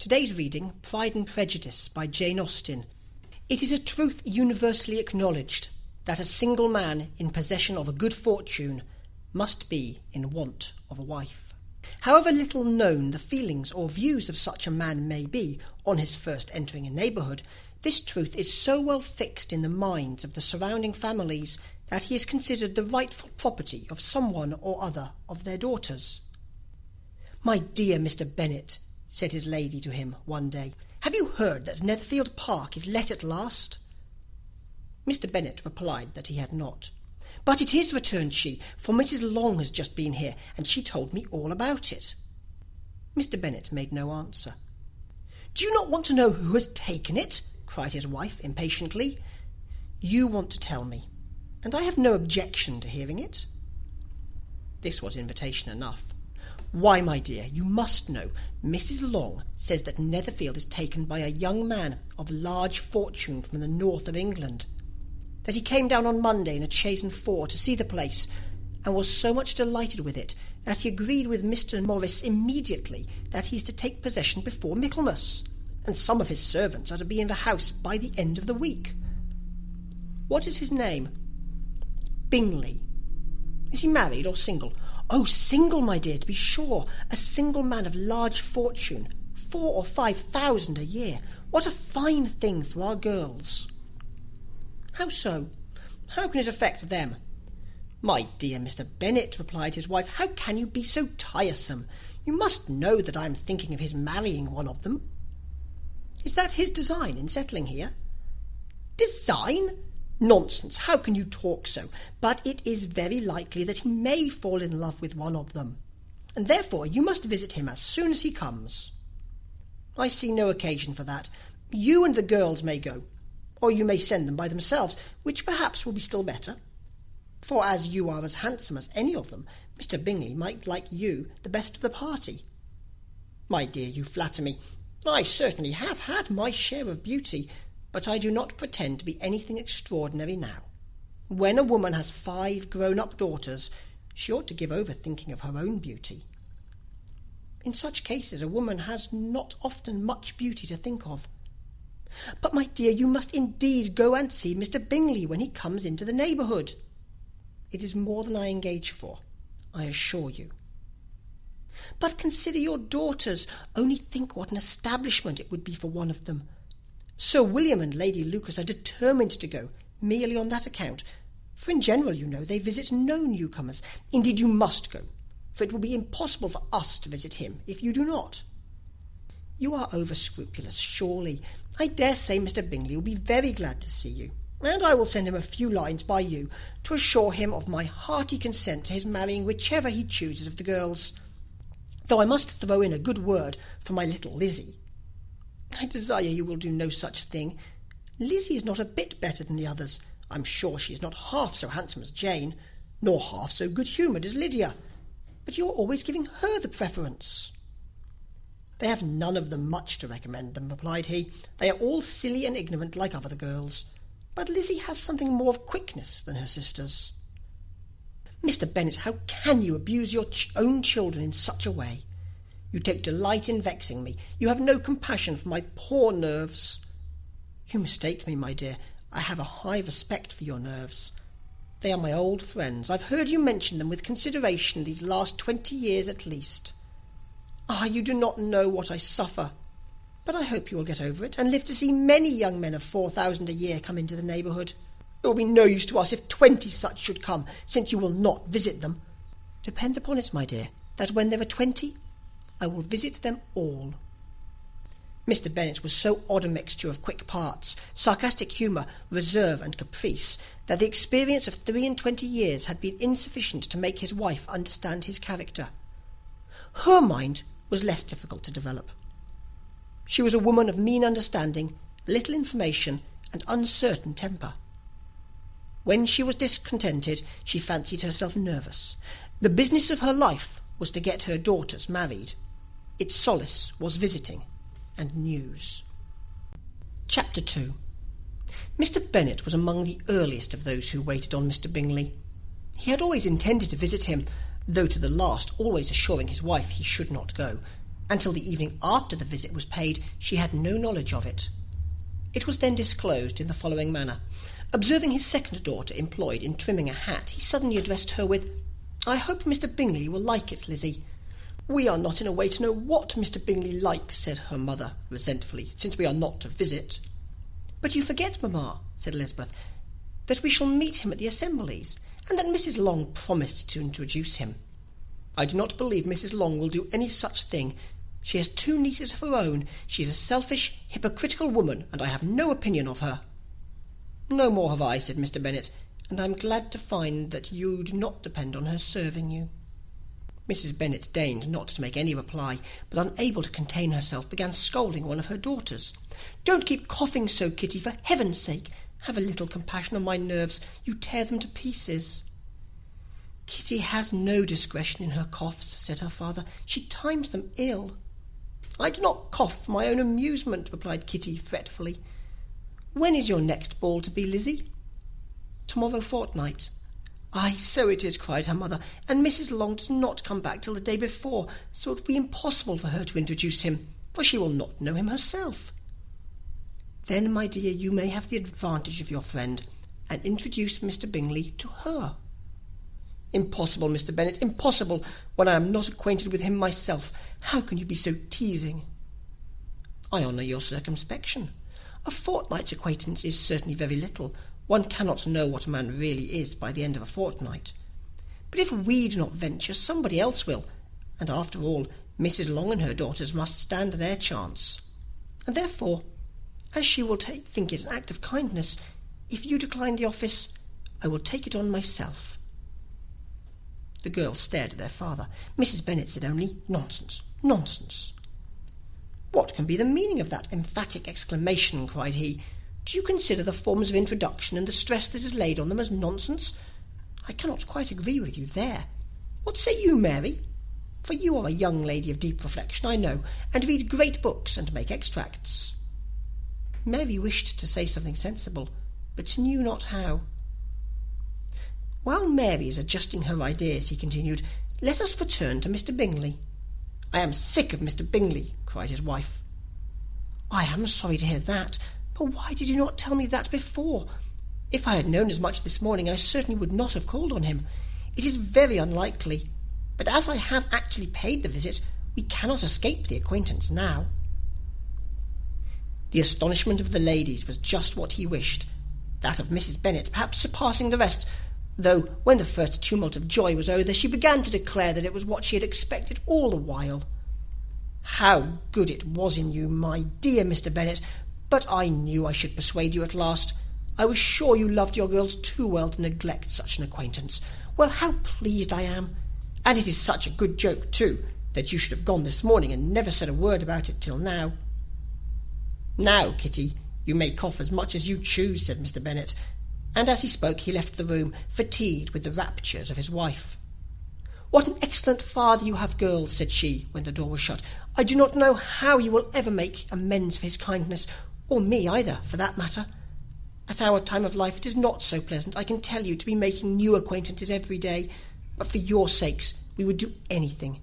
Today's reading, Pride and Prejudice by Jane Austen. It is a truth universally acknowledged that a single man in possession of a good fortune must be in want of a wife. However little known the feelings or views of such a man may be on his first entering a neighbourhood, this truth is so well fixed in the minds of the surrounding families that he is considered the rightful property of someone or other of their daughters. "My dear Mr. Bennet," said his lady to him one day, "have you heard that Netherfield Park is let at last?" Mr. Bennet replied that he had not. "But it is," returned she, "for Mrs. Long has just been here, and she told me all about it." Mr. Bennet made no answer. "Do you not want to know who has taken it?" cried his wife impatiently. "You want to tell me, and I have no objection to hearing it." This was invitation enough. "Why, my dear, you must know. Mrs. Long says that Netherfield is taken by a young man of large fortune from the north of England. That he came down on Monday in a chaise and four to see the place, and was so much delighted with it that he agreed with Mr. Morris immediately that he is to take possession before Michaelmas, and some of his servants are to be in the house by the end of the week." "What is his name?" "Bingley." "Is he married or single?" "Oh, single, my dear, to be sure. A single man of large fortune, 4,000 or 5,000 a year. What a fine thing for our girls!" "How so? How can it affect them?" "My dear Mr. Bennet," replied his wife, "how can you be so tiresome? You must know that I am thinking of his marrying one of them." "Is that his design in settling here?" "Design? Nonsense! How can you talk so? But it is very likely that he may fall in love with one of them, and therefore you must visit him as soon as he comes." "I see no occasion for that. You and the girls may go, or you may send them by themselves, which perhaps will be still better; for as you are as handsome as any of them, Mr. Bingley might like you the best of the party." "My dear, you flatter me. I certainly have had my share of beauty, but I do not pretend to be anything extraordinary now. When a woman has 5 grown-up daughters, she ought to give over thinking of her own beauty. In such cases a woman has not often much beauty to think of. But, my dear, you must indeed go and see Mr. Bingley when he comes into the neighbourhood. It is more than I engage for, I assure you." "But consider your daughters. Only think what an establishment it would be for one of them. Sir William and Lady Lucas are determined to go, merely on that account, for in general, you know, they visit no newcomers. Indeed, you must go, for it will be impossible for us to visit him if you do not." "You are over-scrupulous, surely. I dare say Mr. Bingley will be very glad to see you, and I will send him a few lines by you to assure him of my hearty consent to his marrying whichever he chooses of the girls, though I must throw in a good word for my little Lizzie." "I desire you will do no such thing. Lizzie is not a bit better than the others. I'm sure she is not half so handsome as Jane, nor half so good-humoured as Lydia, but you are always giving her the preference." "They have none of them much to recommend them," replied he. "They are all silly and ignorant like other girls, but Lizzie has something more of quickness than her sisters." "Mr. Bennet, how can you abuse your own children in such a way? You take delight in vexing me. You have no compassion for my poor nerves." "You mistake me, my dear. I have a high respect for your nerves. They are my old friends. I've heard you mention them with consideration these last 20 years at least. Ah, you do not know what I suffer. But I hope you will get over it, and live to see many young men of 4,000 a year come into the neighbourhood. It will be no use to us if 20 such should come, since you will not visit them. Depend upon it, my dear, that when there are 20, I will visit them all." Mr. Bennet was so odd a mixture of quick parts, sarcastic humour, reserve, and caprice, that the experience of 23 years had been insufficient to make his wife understand his character. Her mind was less difficult to develop. She was a woman of mean understanding, little information, and uncertain temper. When she was discontented, she fancied herself nervous. The business of her life was to get her daughters married. Its solace was visiting and news. Chapter 2. Mr. Bennet was among the earliest of those who waited on Mr. Bingley. He had always intended to visit him, though to the last always assuring his wife he should not go, Until the evening after the visit was paid, she had no knowledge of it. It was then disclosed in the following manner. Observing his second daughter employed in trimming a hat, he suddenly addressed her with, "I hope Mr. Bingley will like it, Lizzie." "We are not in a way to know what Mr. Bingley likes," said her mother resentfully, "since we are not to visit." "But you forget, mamma," said Elizabeth, "that we shall meet him at the assemblies, and that Mrs. Long promised to introduce him." "I do not believe Mrs. Long will do any such thing. She has 2 nieces of her own. She is a selfish, hypocritical woman, and I have no opinion of her." "No more have I," said Mr. Bennet, "and I am glad to find that you do not depend on her serving you." Mrs. Bennet deigned not to make any reply, but unable to contain herself, began scolding one of her daughters. "Don't keep coughing so, Kitty, for heaven's sake. Have a little compassion on my nerves. You tear them to pieces." "Kitty has no discretion in her coughs," said her father. "She times them ill." "I do not cough for my own amusement," replied Kitty fretfully. "When is your next ball to be, Lizzie?" "Tomorrow fortnight." "Ay, so it is," cried her mother, "and Mrs. Long does not come back till the day before, so it will be impossible for her to introduce him, for she will not know him herself." "Then, my dear, you may have the advantage of your friend, and introduce Mr. Bingley to her." "Impossible, Mr. Bennet, impossible, when I am not acquainted with him myself. How can you be so teasing?" "I honour your circumspection. A fortnight's acquaintance is certainly very little. One cannot know what a man really is by the end of a fortnight. But if we do not venture, somebody else will, and after all, Mrs. Long and her daughters must stand their chance. And therefore, as she will think it an act of kindness, if you decline the office, I will take it on myself." The girls stared at their father. Mrs. Bennet said only, "Nonsense, nonsense." "What can be the meaning of that emphatic exclamation?" cried he. "Do you consider the forms of introduction and the stress that is laid on them as nonsense? I cannot quite agree with you there. What say you, Mary? For you are a young lady of deep reflection, I know, and read great books and make extracts." Mary wished to say something sensible, but knew not how. "While Mary is adjusting her ideas," he continued, "let us return to Mr. Bingley." "I am sick of Mr. Bingley," cried his wife. "I am sorry to hear that, but why did you not tell me that before? If I had known as much this morning, I certainly would not have called on him. It is very unlikely, but as I have actually paid the visit, we cannot escape the acquaintance now." The astonishment of the ladies was just what he wished, that of Mrs. Bennet perhaps surpassing the rest, though when the first tumult of joy was over, she began to declare that it was what she had expected all the while. "How good it was in you, my dear Mr. Bennet! But I knew I should persuade you at last. I was sure you loved your girls too well to neglect such an acquaintance. Well, how pleased I am! And it is such a good joke, too, that you should have gone this morning and never said a word about it till now." "Now, Kitty, you may cough as much as you choose," said Mr. Bennet, and as he spoke he left the room, fatigued with the raptures of his wife. "What an excellent father you have, girls," said she, when the door was shut. "I do not know how you will ever make amends for his kindness, or me either, for that matter. At our time of life it is not so pleasant, I can tell you, to be making new acquaintances every day, but for your sakes we would do anything.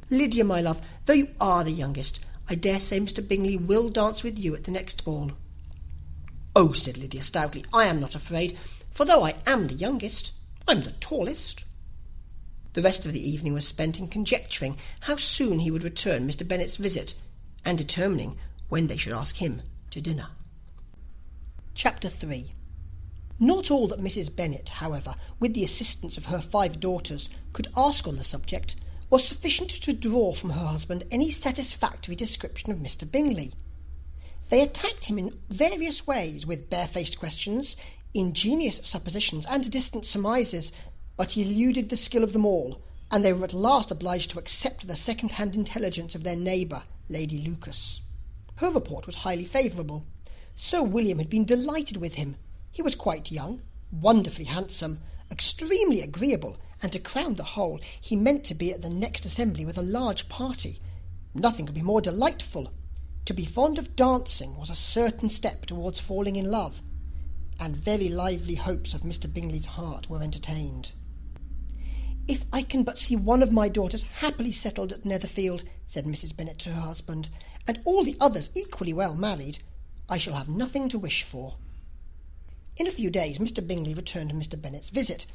Lydia, my love, though you are the youngest, I dare say Mr. Bingley will dance with you at the next ball." "Oh," said Lydia stoutly, "I am not afraid, for though I am the youngest, I am the tallest." The rest of the evening was spent in conjecturing how soon he would return Mr. Bennet's visit, and determining when they should ask him to dinner. Chapter 3. Not all that Mrs. Bennet, however, with the assistance of her 5 daughters, could ask on the subject, was sufficient to draw from her husband any satisfactory description of Mr. Bingley. They attacked him in various ways, with barefaced questions, ingenious suppositions, and distant surmises, but he eluded the skill of them all, and they were at last obliged to accept the second-hand intelligence of their neighbour, Lady Lucas. Her report was highly favourable. Sir William had been delighted with him. He was quite young, wonderfully handsome, extremely agreeable, and to crown the whole, he meant to be at the next assembly with a large party. Nothing could be more delightful. To be fond of dancing was a certain step towards falling in love, and very lively hopes of Mr. Bingley's heart were entertained. "If I can but see one of my daughters happily settled at Netherfield," said Mrs. Bennet to her husband, "and all the others equally well married, I shall have nothing to wish for." In a few days Mr. Bingley returned Mr. Bennet's visit,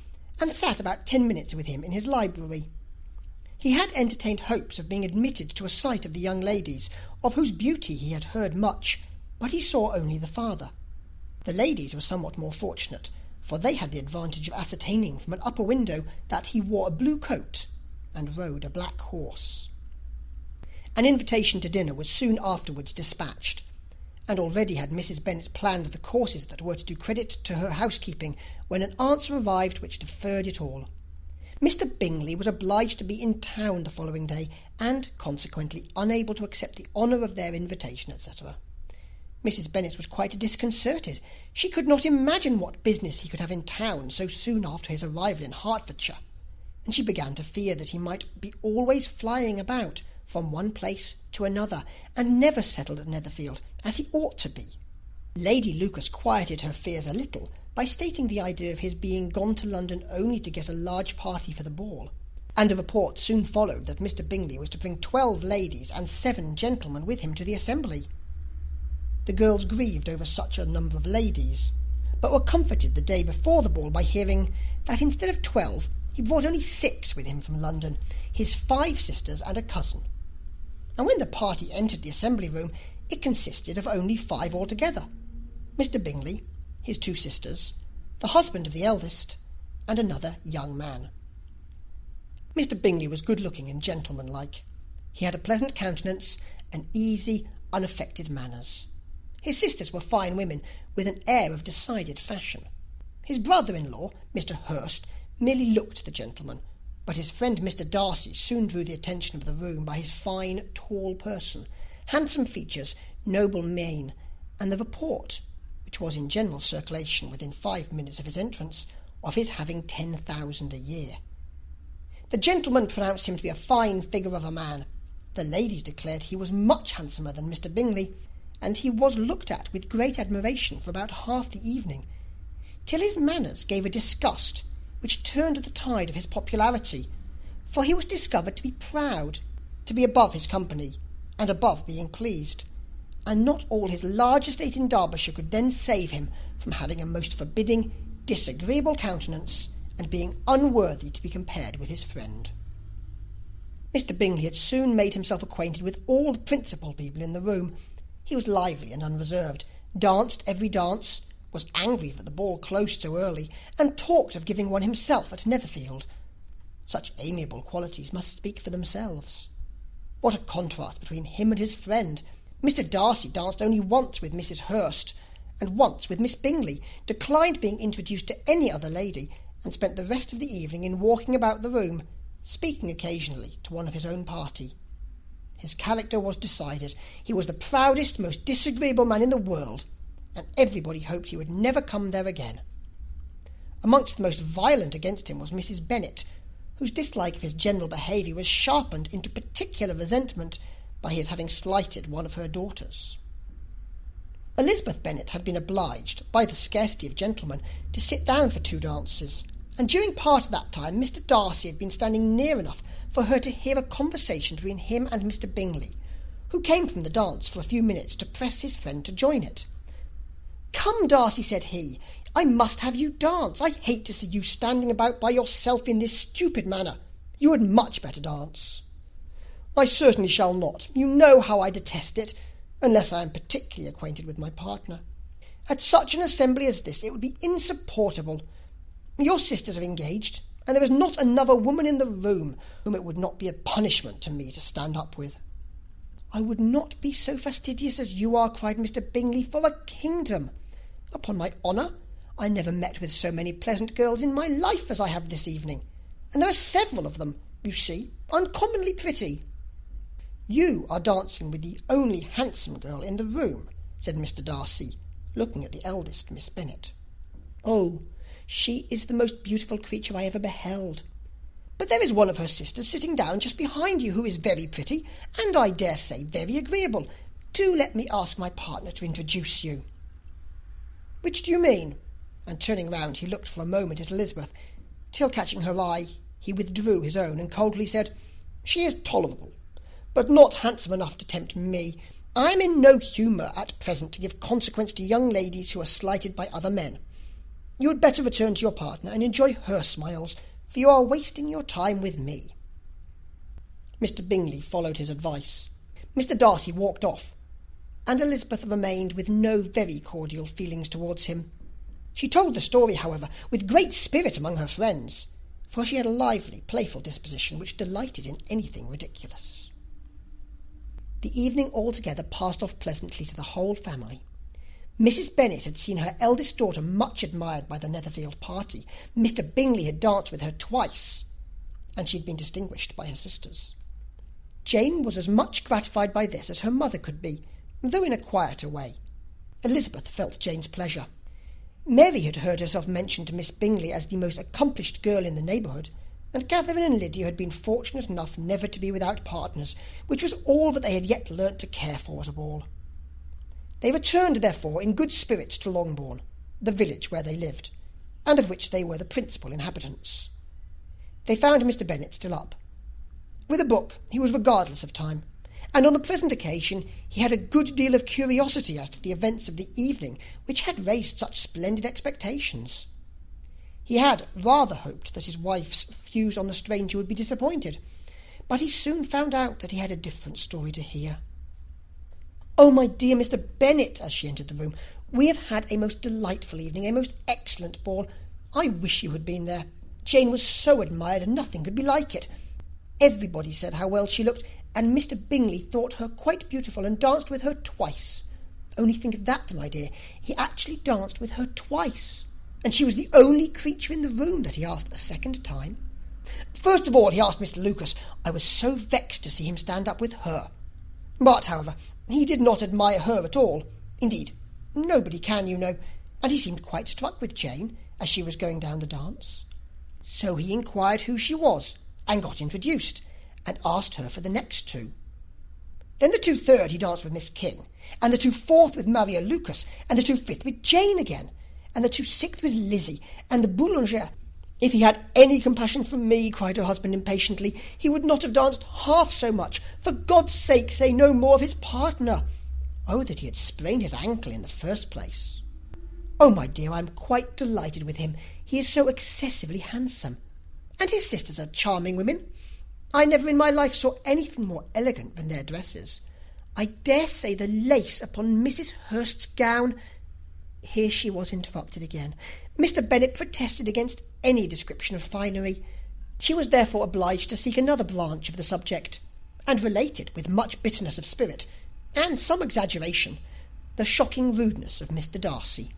and sat about 10 minutes with him in his library. He had entertained hopes of being admitted to a sight of the young ladies, of whose beauty he had heard much, but he saw only the father. The ladies were somewhat more fortunate, for they had the advantage of ascertaining from an upper window that he wore a blue coat and rode a black horse. An invitation to dinner was soon afterwards dispatched, and already had Mrs. Bennet planned the courses that were to do credit to her housekeeping, when an answer arrived which deferred it all. Mr. Bingley was obliged to be in town the following day, and consequently unable to accept the honour of their invitation, etc. Mrs. Bennet was quite disconcerted. She could not imagine what business he could have in town so soon after his arrival in Hertfordshire, and she began to fear that he might be always flying about from one place to another, and never settled at Netherfield, as he ought to be. Lady Lucas quieted her fears a little by stating the idea of his being gone to London only to get a large party for the ball, and a report soon followed that Mr. Bingley was to bring 12 ladies and 7 gentlemen with him to the assembly. The girls grieved over such a number of ladies, but were comforted the day before the ball by hearing that instead of 12 he brought only 6 with him from London, his 5 sisters and a cousin. And when the party entered the assembly room, it consisted of only 5 altogether: Mr. Bingley, his 2 sisters, the husband of the eldest, and another young man. Mr. Bingley was good-looking and gentlemanlike. He had a pleasant countenance and easy, unaffected manners. His sisters were fine women, with an air of decided fashion. His brother-in-law, Mr. Hurst, merely looked the gentleman, but his friend Mr. Darcy soon drew the attention of the room by his fine, tall person, handsome features, noble mien, and the report, which was in general circulation within 5 minutes of his entrance, of his having 10,000 a year. The gentleman pronounced him to be a fine figure of a man. The ladies declared he was much handsomer than Mr. Bingley, and he was looked at with great admiration for about half the evening, till his manners gave a disgust which turned the tide of his popularity, for he was discovered to be proud, to be above his company, and above being pleased, and not all his large estate in Derbyshire could then save him from having a most forbidding, disagreeable countenance, and being unworthy to be compared with his friend. Mr. Bingley had soon made himself acquainted with all the principal people in the room. He was lively and unreserved, danced every dance, was angry for the ball closed so early, and talked of giving one himself at Netherfield. Such amiable qualities must speak for themselves. What a contrast between him and his friend! Mr. Darcy danced only once with Mrs. Hurst, and once with Miss Bingley, declined being introduced to any other lady, and spent the rest of the evening in walking about the room, speaking occasionally to one of his own party. His character was decided. He was the proudest, most disagreeable man in the world, and everybody hoped he would never come there again. Amongst the most violent against him was Mrs. Bennet, whose dislike of his general behaviour was sharpened into particular resentment by his having slighted one of her daughters. Elizabeth Bennet had been obliged, by the scarcity of gentlemen, to sit down for 2 dances, and during part of that time Mr. Darcy had been standing near enough for her to hear a conversation between him and Mr. Bingley, who came from the dance for a few minutes to press his friend to join it. "Come, Darcy," said he, "I must have you dance. I hate to see you standing about by yourself in this stupid manner. You had much better dance." "I certainly shall not. You know how I detest it, unless I am particularly acquainted with my partner. At such an assembly as this it would be insupportable. Your sisters are engaged, and there is not another woman in the room whom it would not be a punishment to me to stand up with." "I would not be so fastidious as you are," cried Mr. Bingley, "for a kingdom. Upon my honour, I never met with so many pleasant girls in my life as I have this evening, and there are several of them, you see, uncommonly pretty." "You are dancing with the only handsome girl in the room," said Mr. Darcy, looking at the eldest Miss Bennet. "Oh, she is the most beautiful creature I ever beheld. But there is one of her sisters sitting down just behind you who is very pretty, and I dare say very agreeable. Do let me ask my partner to introduce you." "Which do you mean?" And turning round, he looked for a moment at Elizabeth, till catching her eye, he withdrew his own and coldly said, "She is tolerable, but not handsome enough to tempt me. I am in no humour at present to give consequence to young ladies who are slighted by other men. You had better return to your partner and enjoy her smiles, for you are wasting your time with me." Mr. Bingley followed his advice. Mr. Darcy walked off, and Elizabeth remained with no very cordial feelings towards him. She told the story, however, with great spirit among her friends, for she had a lively, playful disposition which delighted in anything ridiculous. The evening altogether passed off pleasantly to the whole family. Mrs. Bennet had seen her eldest daughter much admired by the Netherfield party. Mr. Bingley had danced with her twice, and she had been distinguished by her sisters. Jane was as much gratified by this as her mother could be, though in a quieter way. Elizabeth felt Jane's pleasure. Mary had heard herself mentioned to Miss Bingley as the most accomplished girl in the neighbourhood, and Catherine and Lydia had been fortunate enough never to be without partners, which was all that they had yet learnt to care for at a ball. They returned, therefore, in good spirits to Longbourn, the village where they lived, and of which they were the principal inhabitants. They found Mr. Bennet still up. With a book he was regardless of time, and on the present occasion he had a good deal of curiosity as to the events of the evening, which had raised such splendid expectations. He had rather hoped that his wife's views on the stranger would be disappointed, but he soon found out that he had a different story to hear. "Oh, my dear Mr. Bennet," as she entered the room, "we have had a most delightful evening, a most excellent ball. I wish you had been there. Jane was so admired, and nothing could be like it. Everybody said how well she looked, and Mr. Bingley thought her quite beautiful, and danced with her twice. Only think of that, my dear. He actually danced with her twice, and she was the only creature in the room that he asked a second time. First of all, he asked Mr. Lucas. I was so vexed to see him stand up with her. But, however, he did not admire her at all. Indeed, nobody can, you know, and he seemed quite struck with Jane as she was going down the dance. So he inquired who she was, and got introduced, and asked her for the next two. Then the 2/3 he danced with Miss King, and the 2/4 with Maria Lucas, and the 2/5 with Jane again, and the 2/6 with Lizzie, and the Boulanger. If he had any compassion for me, cried her husband impatiently, he would not have danced half so much. For God's sake, say no more of his partner. Oh, that he had sprained his ankle in the first place. Oh, my dear, I am quite delighted with him. He is so excessively handsome. And his sisters are charming women. I never in my life saw anything more elegant than their dresses. I dare say the lace upon Mrs. Hurst's gown—" Here she was interrupted again. Mr. Bennet protested against any description of finery. She was therefore obliged to seek another branch of the subject, and related, with much bitterness of spirit, and some exaggeration, the shocking rudeness of Mr. Darcy.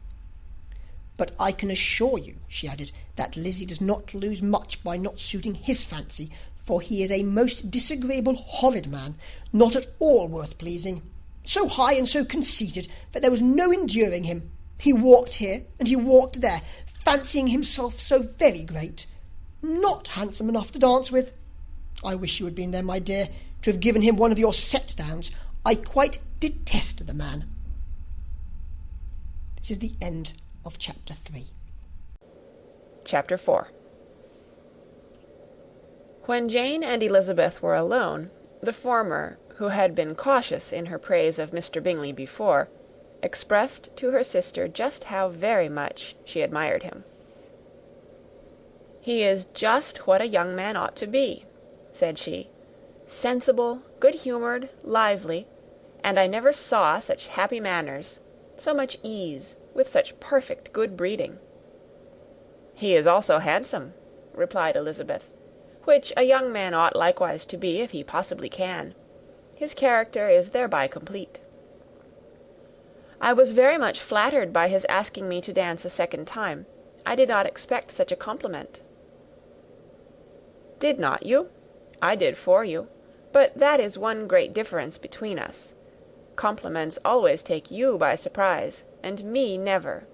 "But I can assure you," she added, "that Lizzie does not lose much by not suiting his fancy, for he is a most disagreeable, horrid man, not at all worth pleasing. So high and so conceited that there was no enduring him. He walked here and he walked there, fancying himself so very great. Not handsome enough to dance with. I wish you had been there, my dear, to have given him one of your set-downs. I quite detest the man." This is the end of Chapter 3. Chapter 4. When Jane and Elizabeth were alone, the former, who had been cautious in her praise of Mr. Bingley before, expressed to her sister just how very much she admired him. "He is just what a young man ought to be," said she, "sensible, good-humoured, lively, and I never saw such happy manners, so much ease, with such perfect good breeding." "He is also handsome," replied Elizabeth, "which a young man ought likewise to be, if he possibly can. His character is thereby complete." "I was very much flattered by his asking me to dance a second time. I did not expect such a compliment." "Did not you? I did for you. But that is one great difference between us. Compliments always take you by surprise, and me never.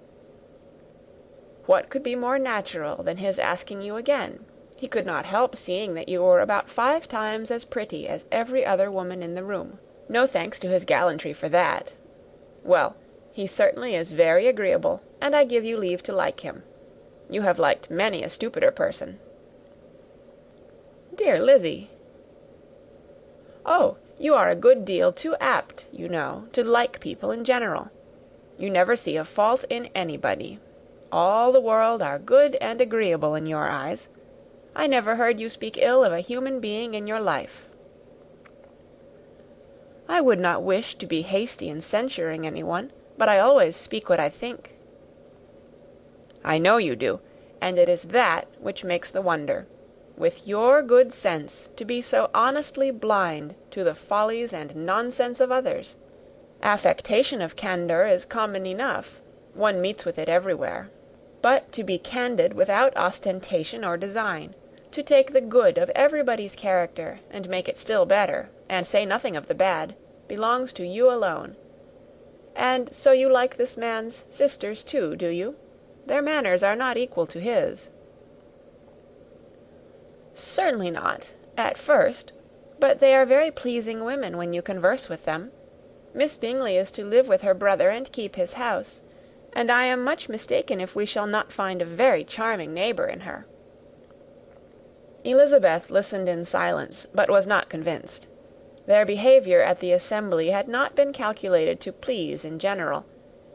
What could be more natural than his asking you again? He could not help seeing that you were about 5 times as pretty as every other woman in the room. No thanks to his gallantry for that. Well, he certainly is very agreeable, and I give you leave to like him. You have liked many a stupider person." Dear Lizzy." "Oh, you are a good deal too apt, you know, to like people in general. You never see a fault in anybody. All the world are good and agreeable in your eyes. I never heard you speak ill of a human being in your life." "I would not wish to be hasty in censuring anyone, but I always speak what I think." "I know you do, and it is that which makes the wonder. With your good sense, to be so honestly blind to the follies and nonsense of others. Affectation of candour is common enough, one meets with it everywhere. But to be candid without ostentation or design, to take the good of everybody's character and make it still better, and say nothing of the bad, belongs to you alone. And so you like this man's sisters too, do you? Their manners are not equal to his." "Certainly not, at first, but they are very pleasing women when you converse with them. Miss Bingley is to live with her brother and keep his house, and I am much mistaken if we shall not find a very charming neighbour in her." Elizabeth listened in silence, but was not convinced. Their behaviour at the assembly had not been calculated to please in general,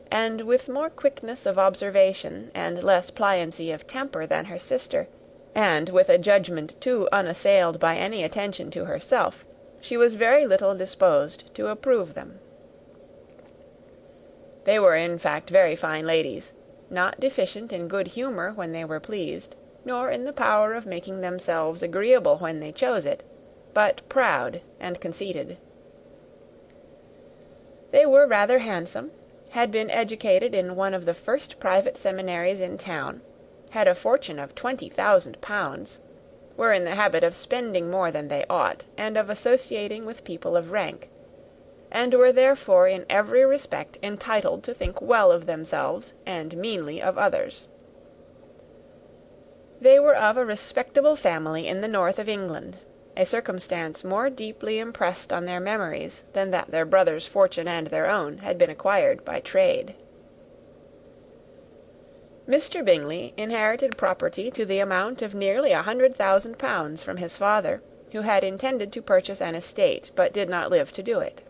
and with more quickness of observation and less pliancy of temper than her sister, and with a judgment too unassailed by any attention to herself, she was very little disposed to approve them. They were in fact very fine ladies, not deficient in good humour when they were pleased, nor in the power of making themselves agreeable when they chose it, but proud and conceited. They were rather handsome, had been educated in one of the first private seminaries in town, had a fortune of 20,000 pounds, were in the habit of spending more than they ought, and of associating with people of rank, and were therefore in every respect entitled to think well of themselves and meanly of others. They were of a respectable family in the north of England, a circumstance more deeply impressed on their memories than that their brother's fortune and their own had been acquired by trade. Mr. Bingley inherited property to the amount of nearly 100,000 pounds from his father, who had intended to purchase an estate, but did not live to do it.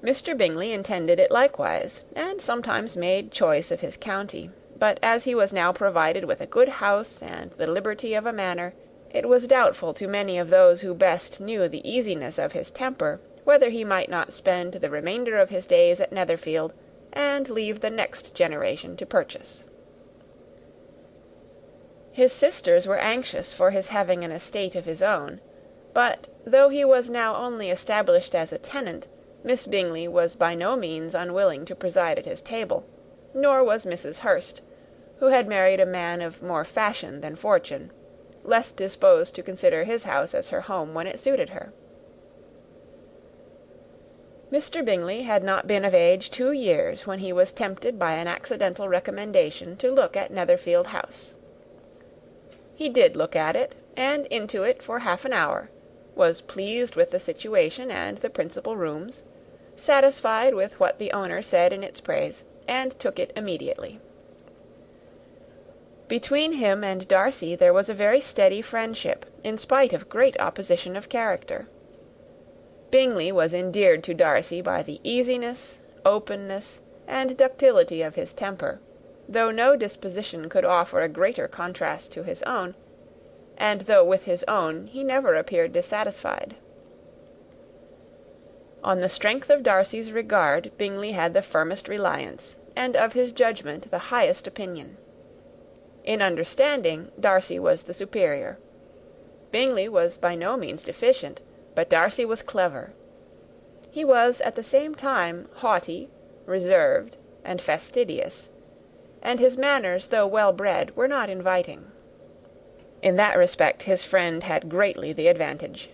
Mr. Bingley intended it likewise, and sometimes made choice of his county; but as he was now provided with a good house and the liberty of a manor, it was doubtful to many of those who best knew the easiness of his temper, whether he might not spend the remainder of his days at Netherfield, and leave the next generation to purchase. His sisters were anxious for his having an estate of his own; but though he was now only established as a tenant, Miss Bingley was by no means unwilling to preside at his table, nor was Mrs. Hurst, who had married a man of more fashion than fortune, less disposed to consider his house as her home when it suited her. Mr. Bingley had not been of age 2 years when he was tempted by an accidental recommendation to look at Netherfield House. He did look at it, and into it for half an hour, was pleased with the situation and the principal rooms, satisfied with what the owner said in its praise, and took it immediately. Between him and Darcy there was a very steady friendship, in spite of great opposition of character. Bingley was endeared to Darcy by the easiness, openness, and ductility of his temper, though no disposition could offer a greater contrast to his own, and though with his own he never appeared dissatisfied. On the strength of Darcy's regard, Bingley had the firmest reliance, and of his judgment the highest opinion. In understanding, Darcy was the superior. Bingley was by no means deficient, but Darcy was clever. He was at the same time haughty, reserved, and fastidious, and his manners, though well bred, were not inviting. In that respect his friend had greatly the advantage.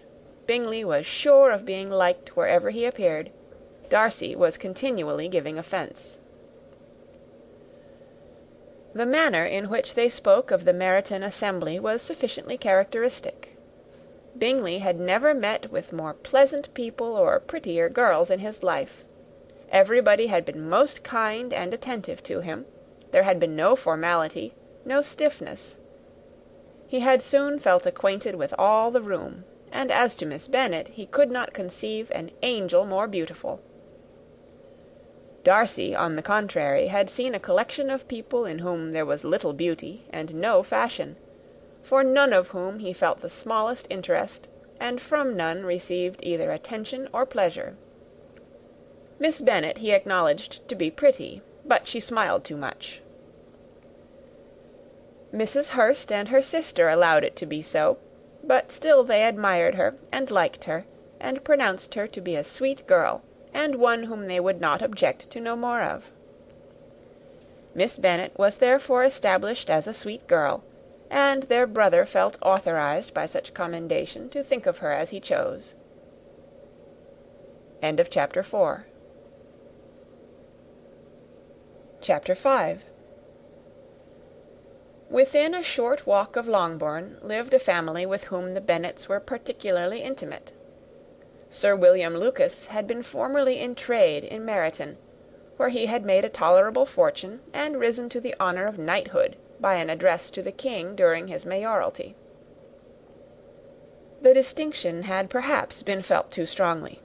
Bingley was sure of being liked wherever he appeared. Darcy was continually giving offence. The manner in which they spoke of the Meryton assembly was sufficiently characteristic. Bingley had never met with more pleasant people or prettier girls in his life. Everybody had been most kind and attentive to him. There had been no formality, no stiffness. He had soon felt acquainted with all the room, and as to Miss Bennet, he could not conceive an angel more beautiful. Darcy, on the contrary, had seen a collection of people in whom there was little beauty and no fashion, for none of whom he felt the smallest interest, and from none received either attention or pleasure. Miss Bennet he acknowledged to be pretty, but she smiled too much. Mrs. Hurst and her sister allowed it to be so, but still they admired her, and liked her, and pronounced her to be a sweet girl, and one whom they would not object to know more of. Miss Bennet was therefore established as a sweet girl, and their brother felt authorized by such commendation to think of her as he chose. End of Chapter 4. Chapter 5. Within a short walk of Longbourn lived a family with whom the Bennets were particularly intimate. Sir William Lucas had been formerly in trade in Meryton, where he had made a tolerable fortune, and risen to the honour of knighthood by an address to the king during his mayoralty. The distinction had perhaps been felt too strongly.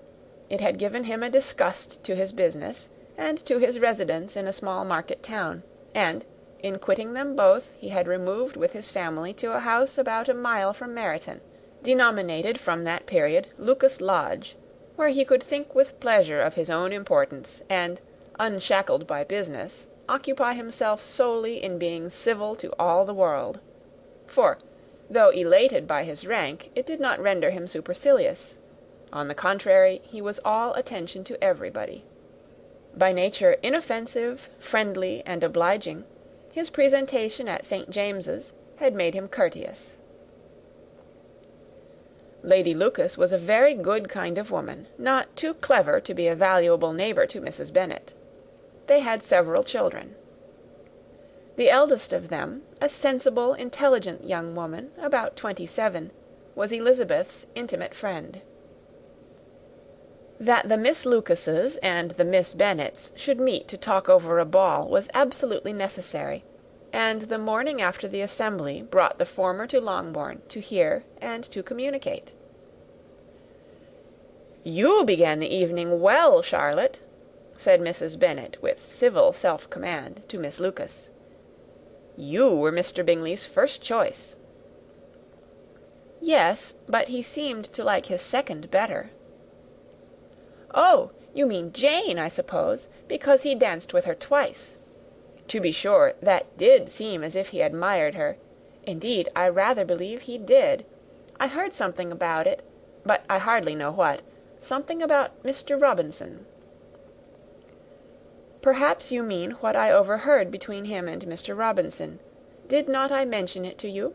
It had given him a disgust to his business, and to his residence in a small market town, and, in quitting them both, he had removed with his family to a house about a mile from Meryton, denominated from that period Lucas Lodge, where he could think with pleasure of his own importance, and, unshackled by business, occupy himself solely in being civil to all the world. For, though elated by his rank, it did not render him supercilious. On the contrary, he was all attention to everybody. By nature inoffensive, friendly, and obliging, his presentation at St. James's had made him courteous. Lady Lucas was a very good kind of woman, not too clever to be a valuable neighbour to Mrs. Bennet. They had several children. The eldest of them, a sensible, intelligent young woman, about 27, was Elizabeth's intimate friend. That the Miss Lucases and the Miss Bennets should meet to talk over a ball was absolutely necessary, and the morning after the assembly brought the former to Longbourn to hear and to communicate. "You began the evening well, Charlotte," said Mrs. Bennet, with civil self-command, to Miss Lucas. "You were Mr. Bingley's first choice." "Yes, but he seemed to like his second better." "Oh, you mean Jane, I suppose, because he danced with her twice. To be sure, that did seem as if he admired her. Indeed, I rather believe he did. I heard something about it, but I hardly know what. Something about Mr. Robinson." "Perhaps you mean what I overheard between him and Mr. Robinson. Did not I mention it to you?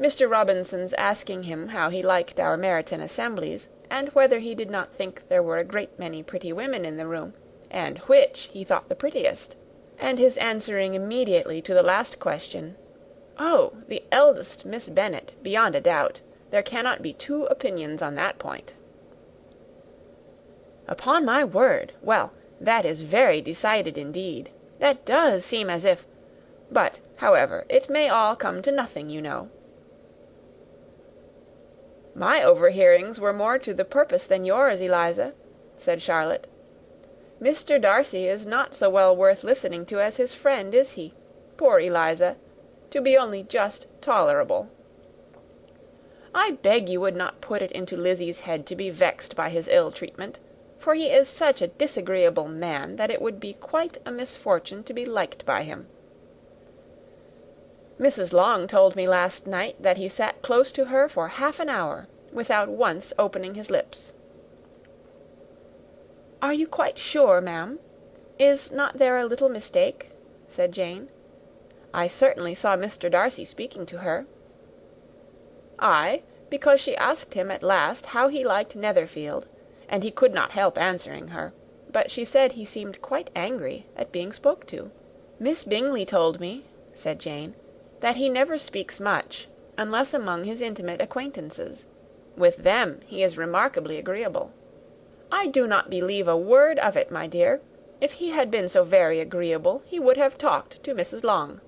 Mr. Robinson's asking him how he liked our Meryton assemblies, and whether he did not think there were a great many pretty women in the room, and which he thought the prettiest, and his answering immediately to the last question, 'Oh, the eldest Miss Bennet, beyond a doubt. There cannot be two opinions on that point.'" "Upon my word! Well, that is very decided indeed. That does seem as if... But, however, it may all come to nothing, you know." "My overhearings were more to the purpose than yours, Eliza," said Charlotte. "Mr. Darcy is not so well worth listening to as his friend, is he? Poor Eliza! To be only just tolerable. I beg you would not put it into Lizzie's head to be vexed by his ill treatment, for he is such a disagreeable man that it would be quite a misfortune to be liked by him. Mrs. Long told me last night that he sat close to her for half an hour, without once opening his lips." "Are you quite sure, ma'am? Is not there a little mistake?" said Jane. "I certainly saw Mr. Darcy speaking to her." "Aye, because she asked him at last how he liked Netherfield, and he could not help answering her, but she said he seemed quite angry at being spoke to." "Miss Bingley told me," said Jane, "that he never speaks much, unless among his intimate acquaintances. With them he is remarkably agreeable." "I do not believe a word of it, my dear. If he had been so very agreeable, he would have talked to Mrs. Long."